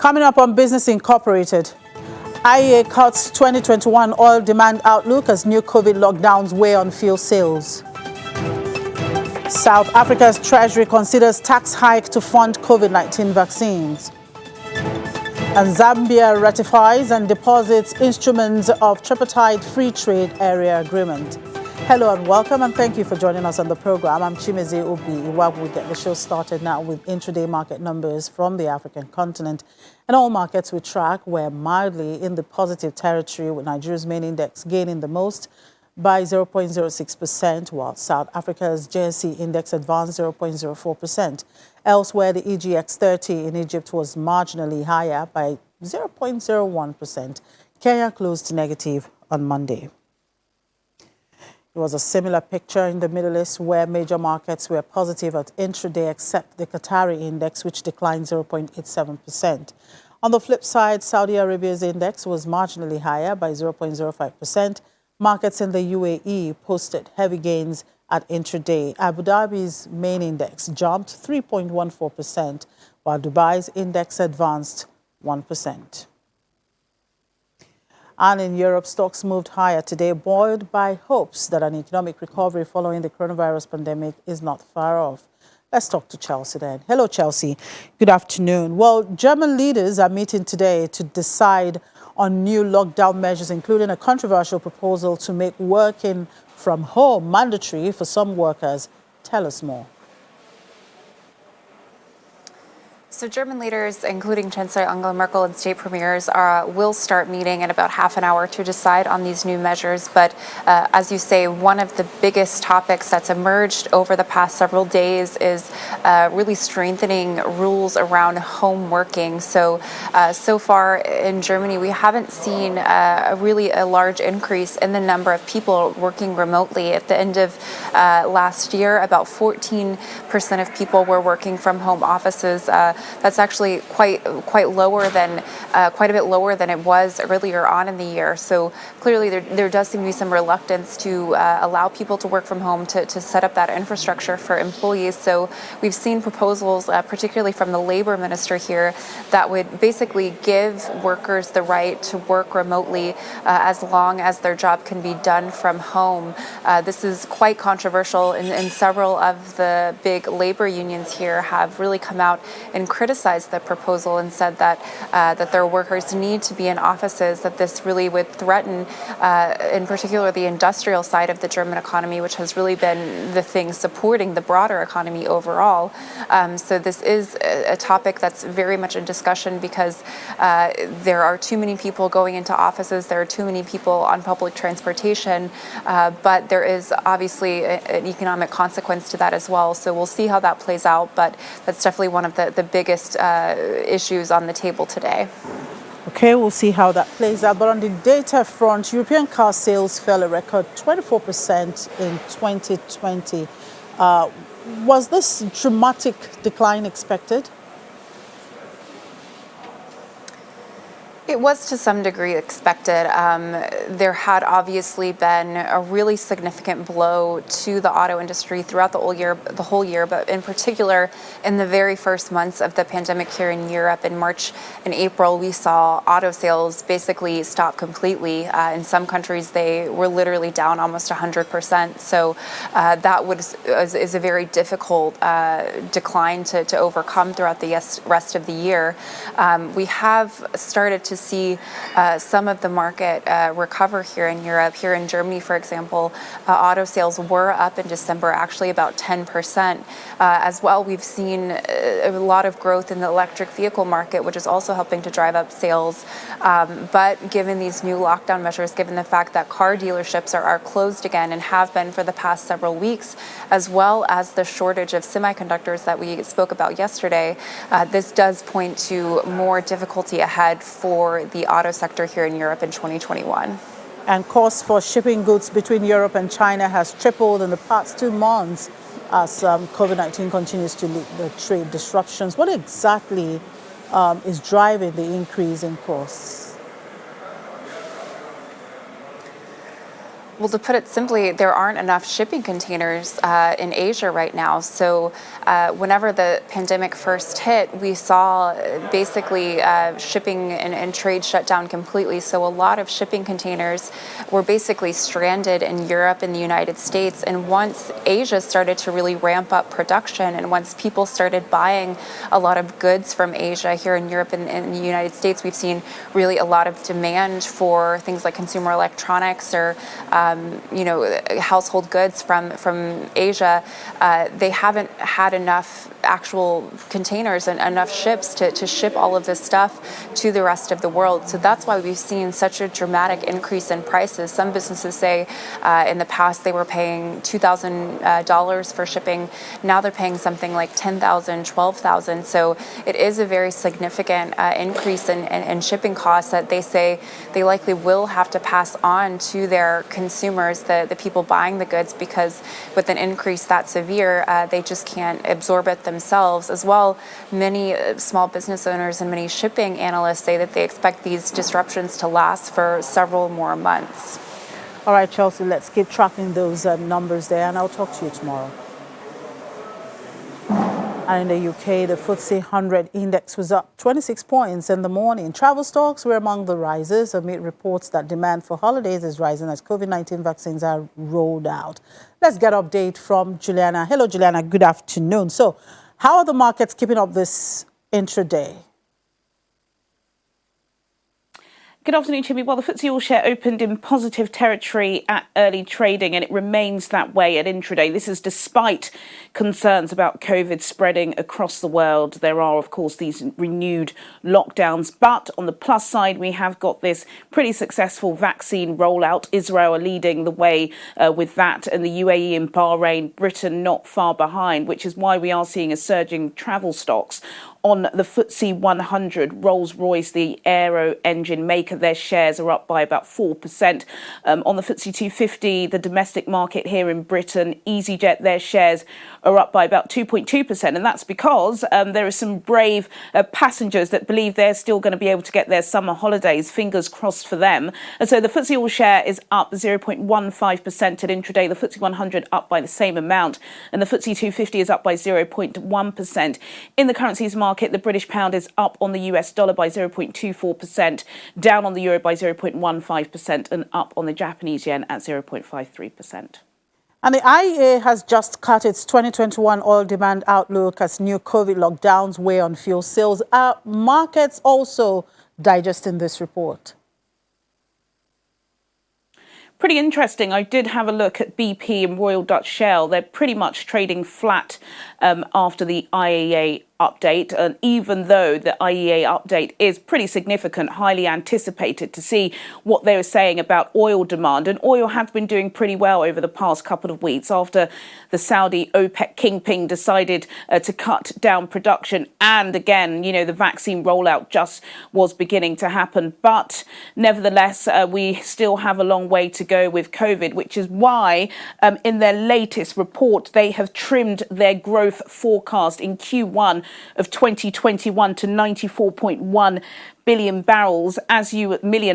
Coming up on Business Incorporated, IEA cuts 2021 oil demand outlook as new COVID lockdowns weigh on fuel sales. South Africa's Treasury considers tax hike to fund COVID-19 vaccines. And Zambia ratifies and deposits instruments of tripartite free trade area agreement. Hello and welcome, and thank you for joining us on the program. I'm Chimeze Obi. We get the show started now with intraday market numbers from the African continent. And all markets we track were mildly in the positive territory, with Nigeria's main index gaining the most by 0.06%, while South Africa's JSE index advanced 0.04%. Elsewhere, the EGX 30 in Egypt was marginally higher by 0.01%. Kenya closed negative on Monday. It was a similar picture in the Middle East, where major markets were positive at intraday except the Qatari index, which declined 0.87%. On the flip side, Saudi Arabia's index was marginally higher by 0.05%. Markets in the UAE posted heavy gains at intraday. Abu Dhabi's main index jumped 3.14%, while Dubai's index advanced 1%. And in Europe, stocks moved higher today, buoyed by hopes that an economic recovery following the coronavirus pandemic is not far off. Let's talk to Chelsea then. Hello, Chelsea. Good afternoon. Well, German leaders are meeting today to decide on new lockdown measures, including a controversial proposal to make working from home mandatory for some workers. Tell us more. So German leaders, including Chancellor Angela Merkel and state premiers, will start meeting in about half an hour to decide on these new measures. But as you say, one of the biggest topics that's emerged over the past several days is really strengthening rules around home working. So far in Germany, we haven't seen really a large increase in the number of people working remotely. At the end of last year, about 14% of people were working from home offices. That's actually quite a bit lower than it was earlier on in the year. So clearly there does seem to be some reluctance to allow people to work from home, to set up that infrastructure for employees. So we've seen proposals, particularly from the labor minister here, that would basically give workers the right to work remotely as long as their job can be done from home. This is quite controversial, and several of the big labor unions here have really come out and criticized the proposal and said that their workers need to be in offices, that this really would threaten, in particular, the industrial side of the German economy, which has really been the thing supporting the broader economy overall. So this is a topic that's very much in discussion because there are too many people going into offices, there are too many people on public transportation, but there is obviously an economic consequence to that as well. So we'll see how that plays out, but that's definitely one of the biggest issues on the table today. Okay, we'll see how that plays out. But on the data front, European car sales fell a record 24% in 2020. Was this dramatic decline expected? It was to some degree expected. There had obviously been a really significant blow to the auto industry throughout the whole year, but in particular in the very first months of the pandemic here in Europe. In March and April, we saw auto sales basically stop completely. In some countries, they were literally down almost 100%. So that is a very difficult decline to overcome throughout the rest of the year. We have started to see some of the market recover here in Europe. Here in Germany, for example, auto sales were up in December, actually about 10%. As well, we've seen a lot of growth in the electric vehicle market, which is also helping to drive up sales. But given these new lockdown measures, given the fact that car dealerships are closed again and have been for the past several weeks, as well as the shortage of semiconductors that we spoke about yesterday, this does point to more difficulty ahead for the auto sector here in Europe in 2021. And costs for shipping goods between Europe and China has tripled in the past 2 months as COVID-19 continues to lead the trade disruptions. What exactly is driving the increase in costs? Well, to put it simply, there aren't enough shipping containers in Asia right now. So whenever the pandemic first hit, we saw basically shipping and trade shut down completely. So a lot of shipping containers were basically stranded in Europe and the United States. And once Asia started to really ramp up production, and once people started buying a lot of goods from Asia here in Europe and in the United States, we've seen really a lot of demand for things like consumer electronics or household goods from Asia. They haven't had enough actual containers and enough ships to ship all of this stuff to the rest of the world. So that's why we've seen such a dramatic increase in prices. Some businesses say in the past they were paying $2,000 for shipping. Now they're paying something like $10,000, $12,000. So it is a very significant increase in shipping costs that they say they likely will have to pass on to their consumers, the people buying the goods, because with an increase that severe, they just can't absorb it themselves. As well, many small business owners and many shipping analysts say that they expect these disruptions to last for several more months. All right, Chelsea, let's keep tracking those numbers there, and I'll talk to you tomorrow. And in the UK, the FTSE 100 index was up 26 points in the morning. Travel stocks were among the risers amid reports that demand for holidays is rising as COVID-19 vaccines are rolled out. Let's get an update from Juliana. Hello, Juliana. Good afternoon. So how are the markets keeping up this intraday? Good afternoon, Chimmy. Well, the FTSE All-Share opened in positive territory at early trading, and it remains that way at intraday. This is despite concerns about COVID spreading across the world. There are, of course, these renewed lockdowns. But on the plus side, we have got this pretty successful vaccine rollout. Israel are leading the way with that, and the UAE and Bahrain, Britain not far behind, which is why we are seeing a surge in travel stocks. On the FTSE 100, Rolls-Royce, the aero engine maker, their shares are up by about 4%. On the FTSE 250, the domestic market here in Britain, EasyJet, their shares are up by about 2.2%. And that's because there are some brave passengers that believe they're still going to be able to get their summer holidays. Fingers crossed for them. And so the FTSE All-Share is up 0.15% at intraday. The FTSE 100 up by the same amount. And the FTSE 250 is up by 0.1%. In the currencies market, the British pound is up on the US dollar by 0.24%, down on the euro by 0.15%, and up on the Japanese yen at 0.53%. And the IEA has just cut its 2021 oil demand outlook as new COVID lockdowns weigh on fuel sales. Are markets also digesting this report? Pretty interesting. I did have a look at BP and Royal Dutch Shell. They're pretty much trading flat after the IEA update, and even though the IEA update is pretty significant, highly anticipated to see what they were saying about oil demand. And oil has been doing pretty well over the past couple of weeks after the Saudi OPEC kingpin decided to cut down production. And again, the vaccine rollout just was beginning to happen. But nevertheless, we still have a long way to go with COVID, which is why in their latest report, they have trimmed their growth forecast in Q1 of 2021 to 94.1 million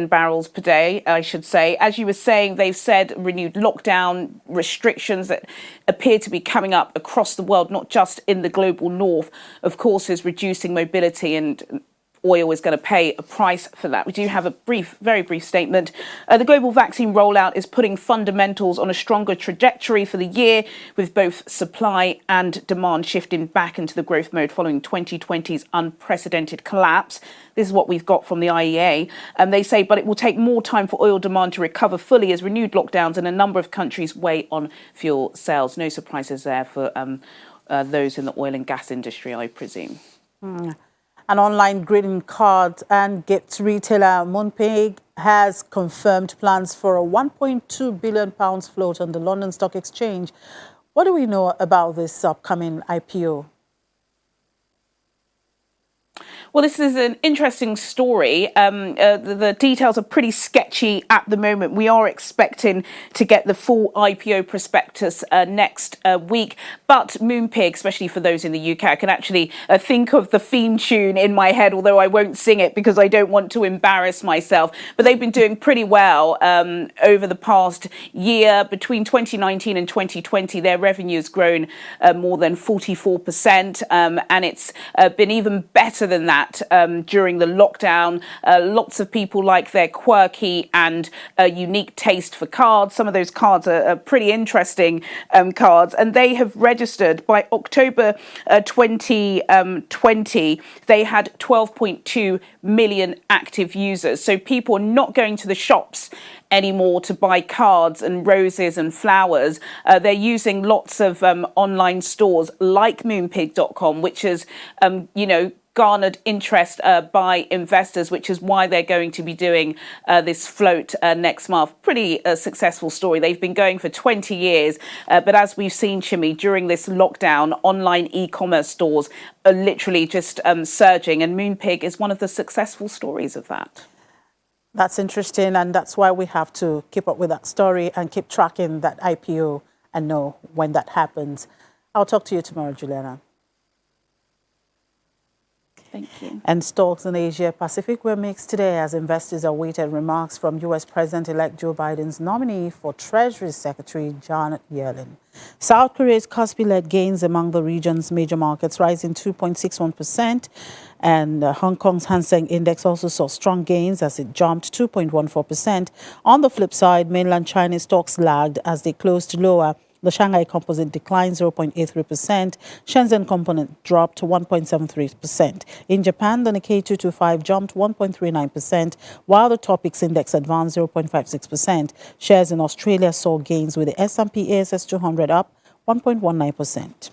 barrels per day, I should say. As you were saying, they've said renewed lockdown restrictions that appear to be coming up across the world, not just in the global north, of course, is reducing mobility, and oil is going to pay a price for that. We do have a very brief statement. The global vaccine rollout is putting fundamentals on a stronger trajectory for the year, with both supply and demand shifting back into the growth mode following 2020's unprecedented collapse. This is what we've got from the IEA. They say, but it will take more time for oil demand to recover fully as renewed lockdowns in a number of countries weigh on fuel sales. No surprises there for those in the oil and gas industry, I presume. An online greeting card and gifts retailer Moonpig has confirmed plans for a £1.2 billion float on the London Stock Exchange. What do we know about this upcoming IPO? Well, this is an interesting story. The details are pretty sketchy at the moment. We are expecting to get the full IPO prospectus next week. But Moonpig, especially for those in the UK, I can actually think of the theme tune in my head, although I won't sing it because I don't want to embarrass myself. But they've been doing pretty well over the past year. Between 2019 and 2020, their revenue has grown more than 44%, and it's been even better than that during the lockdown. Lots of people like their quirky and unique taste for cards. Some of those cards are pretty interesting cards, and they have registered by October 2020. They had 12.2 million active users. So people are not going to the shops anymore to buy cards and roses and flowers. They're using lots of online stores like Moonpig.com, which has, garnered interest by investors, which is why they're going to be doing this float next month. Pretty successful story. They've been going for 20 years, but as we've seen, Chimmy, during this lockdown, online e-commerce stores are literally just surging, and Moonpig is one of the successful stories of that. That's interesting, and that's why we have to keep up with that story and keep tracking that IPO and know when that happens. I'll talk to you tomorrow, Juliana. Thank you. And stocks in Asia Pacific were mixed today as investors awaited remarks from U.S. President-elect Joe Biden's nominee for Treasury Secretary Janet Yellen. South Korea's Kospi led gains among the region's major markets, rising 2.61%. And Hong Kong's Hang Seng Index also saw strong gains as it jumped 2.14%. On the flip side, mainland Chinese stocks lagged as they closed lower. The Shanghai Composite declined 0.83%. Shenzhen Component dropped 1.73%. In Japan, the Nikkei 225 jumped 1.39%, while the Topix Index advanced 0.56%. Shares in Australia saw gains with the S&P ASX 200 up 1.19%.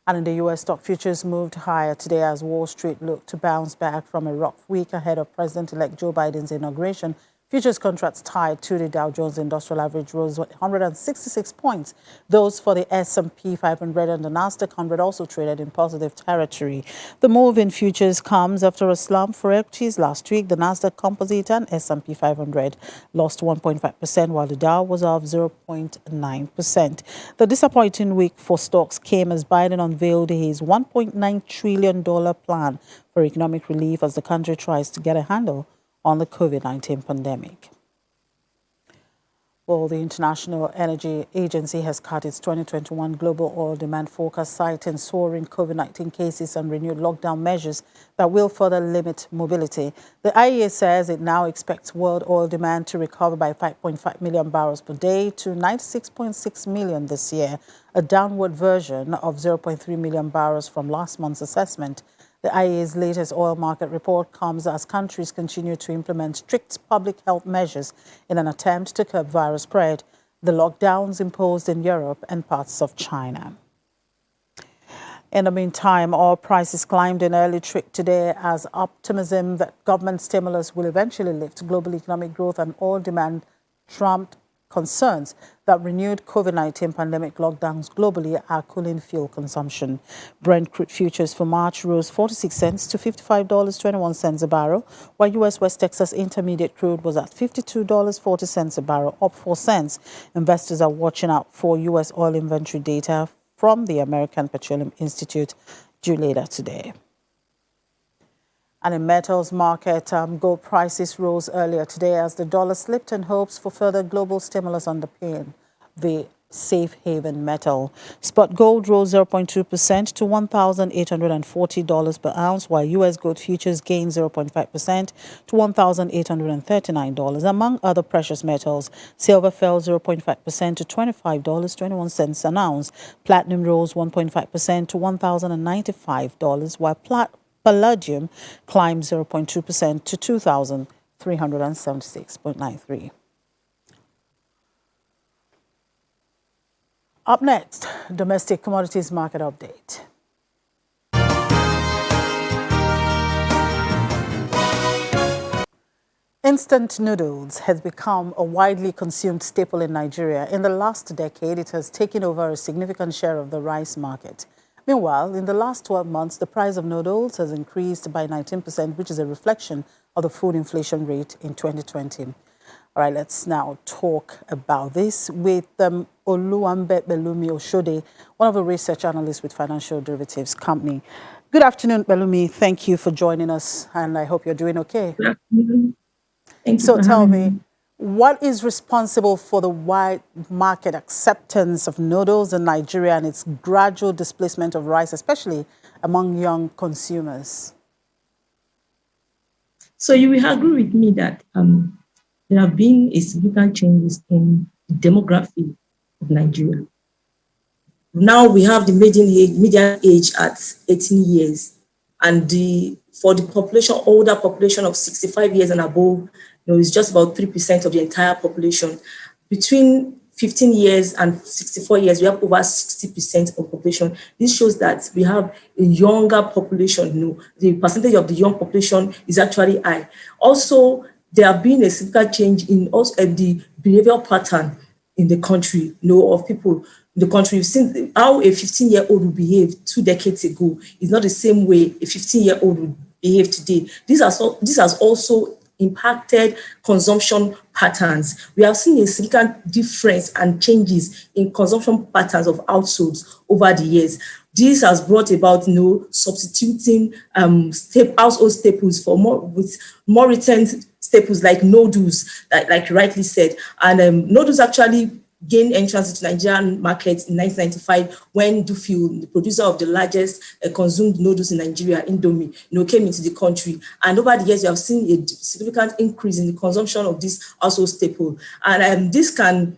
And in the U.S., stock futures moved higher today as Wall Street looked to bounce back from a rough week ahead of President-elect Joe Biden's inauguration. Futures contracts tied to the Dow Jones Industrial Average rose 166 points. Those for the S&P 500 and the Nasdaq 100 also traded in positive territory. The move in futures comes after a slump for equities last week. The Nasdaq Composite and S&P 500 lost 1.5%, while the Dow was off 0.9%. The disappointing week for stocks came as Biden unveiled his $1.9 trillion plan for economic relief as the country tries to get a handle on the COVID-19 pandemic. Well, the International Energy Agency has cut its 2021 global oil demand forecast, citing soaring COVID-19 cases and renewed lockdown measures that will further limit mobility. The IEA says it now expects world oil demand to recover by 5.5 million barrels per day to 96.6 million this year, a downward version of 0.3 million barrels from last month's assessment. The IEA's latest oil market report comes as countries continue to implement strict public health measures in an attempt to curb virus spread. The lockdowns imposed in Europe and parts of China. In the meantime, oil prices climbed in early trick today as optimism that government stimulus will eventually lift global economic growth and oil demand trumped concerns that renewed COVID-19 pandemic lockdowns globally are cooling fuel consumption. Brent crude futures for March rose 46 cents to $55.21 a barrel, while U.S. West Texas Intermediate crude was at $52.40 a barrel, up 4 cents. Investors are watching out for U.S. oil inventory data from the American Petroleum Institute due later today. And in metals market, gold prices rose earlier today as the dollar slipped in hopes for further global stimulus underpin the safe haven metal. Spot gold rose 0.2% to $1,840 per ounce, while U.S. gold futures gained 0.5% to $1,839. Among other precious metals, silver fell 0.5% to $25.21 an ounce. Platinum rose 1.5% to $1,095, while palladium climbed 0.2% to 2,376.93. Up next, domestic commodities market update. Instant noodles has become a widely consumed staple in Nigeria. In the last decade, it has taken over a significant share of the rice market. Meanwhile, in the last 12 months, the price of noodles has increased by 19%, which is a reflection of the food inflation rate in 2020. All right, let's now talk about this with Oluwambe Belumi Oshode, one of the research analysts with Financial Derivatives Company. Good afternoon, Belumi. Thank you for joining us, and I hope you're doing okay. Good afternoon. Thank you So for tell having me, what is responsible for the wide market acceptance of noodles in Nigeria and its gradual displacement of rice, especially among young consumers? So you will agree with me that there have been a significant changes in the demography of Nigeria. Now we have the median age at 18 years, and for the population, older population of 65 years and above, it's just about 3% of the entire population. Between 15 years and 64 years, we have over 60% of population. This shows that we have a younger population. The percentage of the young population is actually high. Also, there have been a significant change in also the behavioral pattern in the country, of people in the country. We've seen how a 15-year-old would behave 2 decades ago is not the same way a 15-year-old would behave today. This has also impacted consumption patterns. We have seen a significant difference and changes in consumption patterns of households over the years. This has brought about substituting household staples for more recent staples like noodles, like you rightly said. And noodles actually gained entrance into Nigerian market in 1995 when Dufil, the producer of the largest consumed noodles in Nigeria, Indomie, came into the country. And over the years, we have seen a significant increase in the consumption of this household staple. And this can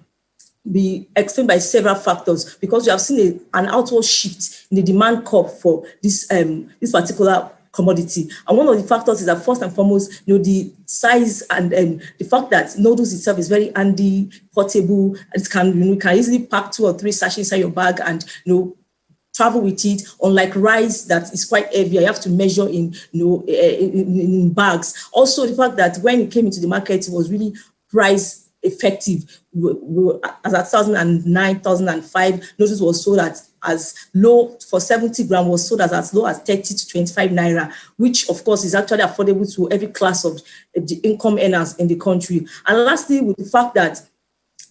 be explained by several factors, because we have seen an outward shift in the demand curve for this particular commodity. And one of the factors is that, first and foremost, the size and the fact that noodles itself is very handy, portable. It can you can easily pack 2 or 3 sachets inside your bag and travel with it. Unlike rice that is quite heavy, you have to measure in bags. Also, the fact that when it came into the market, it was really price effective. As at 2009, 2005, noodles was sold at as low for 70 grams, was sold as low as 30 to 25 naira, which of course is actually affordable to every class of the income earners in the country. And lastly, with the fact that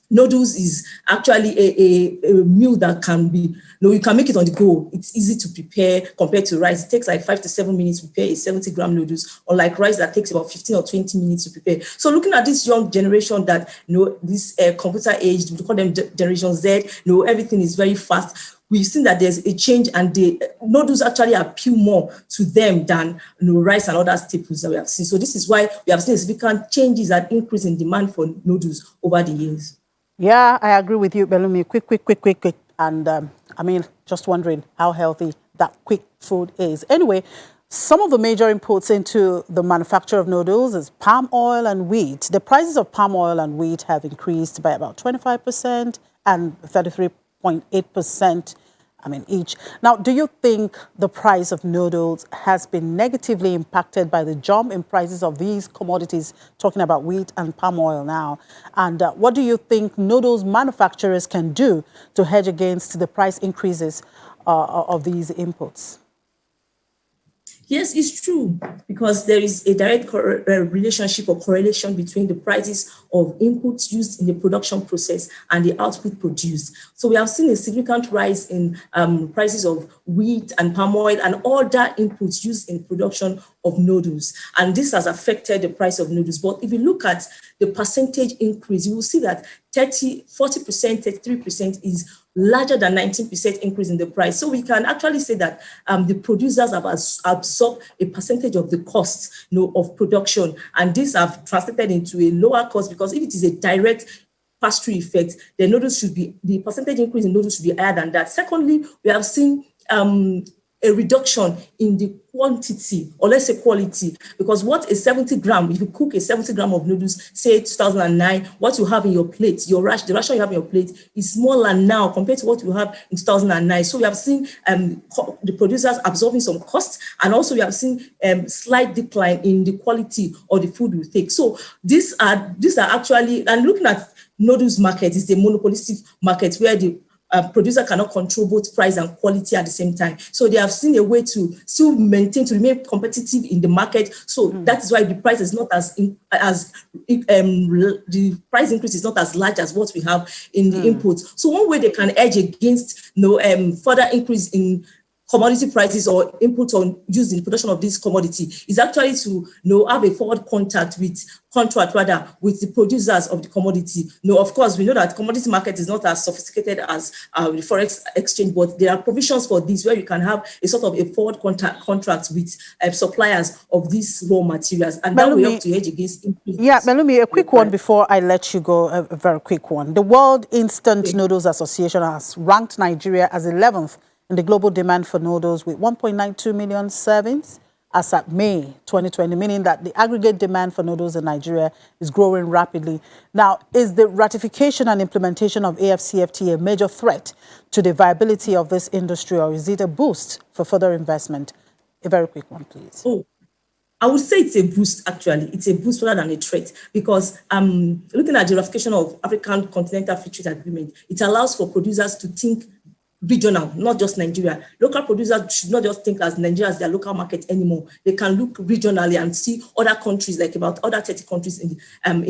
noodles is actually a meal that can be, you can make it on the go. It's easy to prepare compared to rice. It takes like 5 to 7 minutes to prepare a 70-gram noodles, unlike rice that takes about 15 or 20 minutes to prepare. So looking at this young generation that, this computer age, we call them Generation Z, everything is very fast. We've seen that there's a change, and the noodles actually appeal more to them than rice and other staples that we have seen. So this is why we have seen significant changes and increase in demand for noodles over the years. Yeah, I agree with you, Belumi. Quick. And just wondering how healthy that quick food is. Anyway, some of the major inputs into the manufacture of noodles is palm oil and wheat. The prices of palm oil and wheat have increased by about 25% and 33.8%, each. Now, do you think the price of noodles has been negatively impacted by the jump in prices of these commodities, talking about wheat and palm oil now? And what do you think noodles manufacturers can do to hedge against the price increases of these inputs? Yes, it's true, because there is a direct relationship or correlation between the prices of inputs used in the production process and the output produced. So we have seen a significant rise in prices of wheat and palm oil and other inputs used in production of noodles. And this has affected the price of noodles. But if you look at the percentage increase, you will see that 40%, 33% is larger than 19% increase in the price. So we can actually say that the producers have absorbed a percentage of the cost of production, and these have translated into a lower cost, because if it is a direct pass-through effect, the percentage increase in noodles should be higher than that. Secondly, we have seen a reduction in the quantity, or let's say quality, because what a 70 gram, if you cook a 70 gram of noodles, say 2009, what you have in your plate, the ration you have in your plate is smaller now compared to what you have in 2009. So we have seen the producers absorbing some costs, and also we have seen slight decline in the quality of the food we take. So these are actually, and looking at noodles market, is a monopolistic market where the producer cannot control both price and quality at the same time. So they have seen a way to still maintain, to remain competitive in the market. So that is why the price is not the price increase is not as large as what we have in the inputs. So one way they can edge against further increase in commodity prices or input on used in production of this commodity is actually to have a forward contract with the producers of the commodity. Of course, we know that commodity market is not as sophisticated as the forex exchange, but there are provisions for this where you can have a sort of a forward contract with suppliers of these raw materials, and that will help to hedge against input. Yeah, Melumi, a quick one before I let you go. A very quick one. The World Instant Noodles Association has ranked Nigeria as 11th in the global demand for noodles with 1.92 million servings as at May 2020, meaning that the aggregate demand for noodles in Nigeria is growing rapidly. Now, is the ratification and implementation of AFCFTA a major threat to the viability of this industry, or is it a boost for further investment? A very quick one, please. Oh, I would say it's a boost, actually. It's a boost rather than a threat, because looking at the ratification of African Continental Free Trade Agreement, it allows for producers to think regional, not just Nigeria. Local producers should not just think as Nigeria as their local market anymore. They can look regionally and see other countries, like about other 30 countries in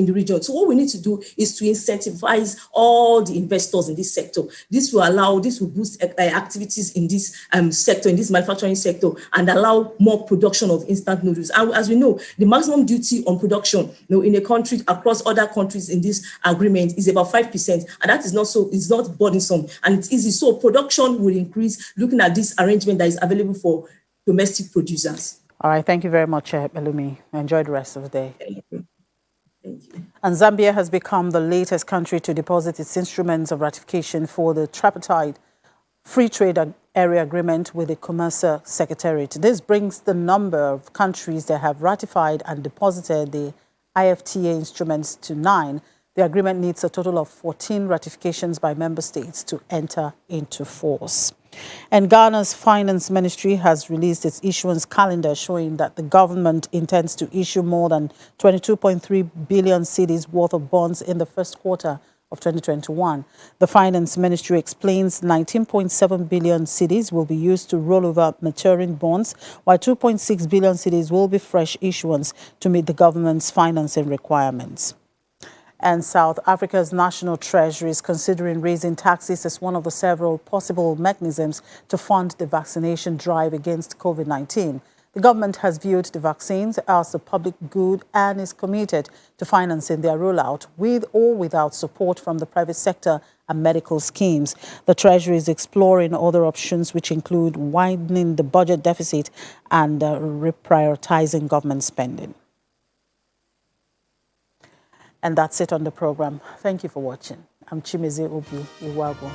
the region. So what we need to do is to incentivize all the investors in this sector. This will boost activities in this sector, in this manufacturing sector, and allow more production of instant noodles. And as we know, the maximum duty on production, in a country across other countries in this agreement is about 5%, and that is it's not burdensome and it's easy. So production will increase, looking at this arrangement that is available for domestic producers. All right, thank you very much, Melumi. Enjoy the rest of the day. Thank you. Thank you. And Zambia has become the latest country to deposit its instruments of ratification for the tripartite free trade area agreement with the COMESA Secretariat. This brings the number of countries that have ratified and deposited the IFTA instruments to 9. The agreement needs a total of 14 ratifications by member states to enter into force. And Ghana's Finance Ministry has released its issuance calendar, showing that the government intends to issue more than 22.3 billion cedis worth of bonds in the first quarter of 2021. The Finance Ministry explains 19.7 billion cedis will be used to roll over maturing bonds, while 2.6 billion cedis will be fresh issuance to meet the government's financing requirements. And South Africa's National Treasury is considering raising taxes as one of the several possible mechanisms to fund the vaccination drive against COVID-19. The government has viewed the vaccines as a public good and is committed to financing their rollout with or without support from the private sector and medical schemes. The Treasury is exploring other options, which include widening the budget deficit and reprioritizing government spending. And that's it on the program. Thank you for watching. I'm Chimeze Obi Iwago.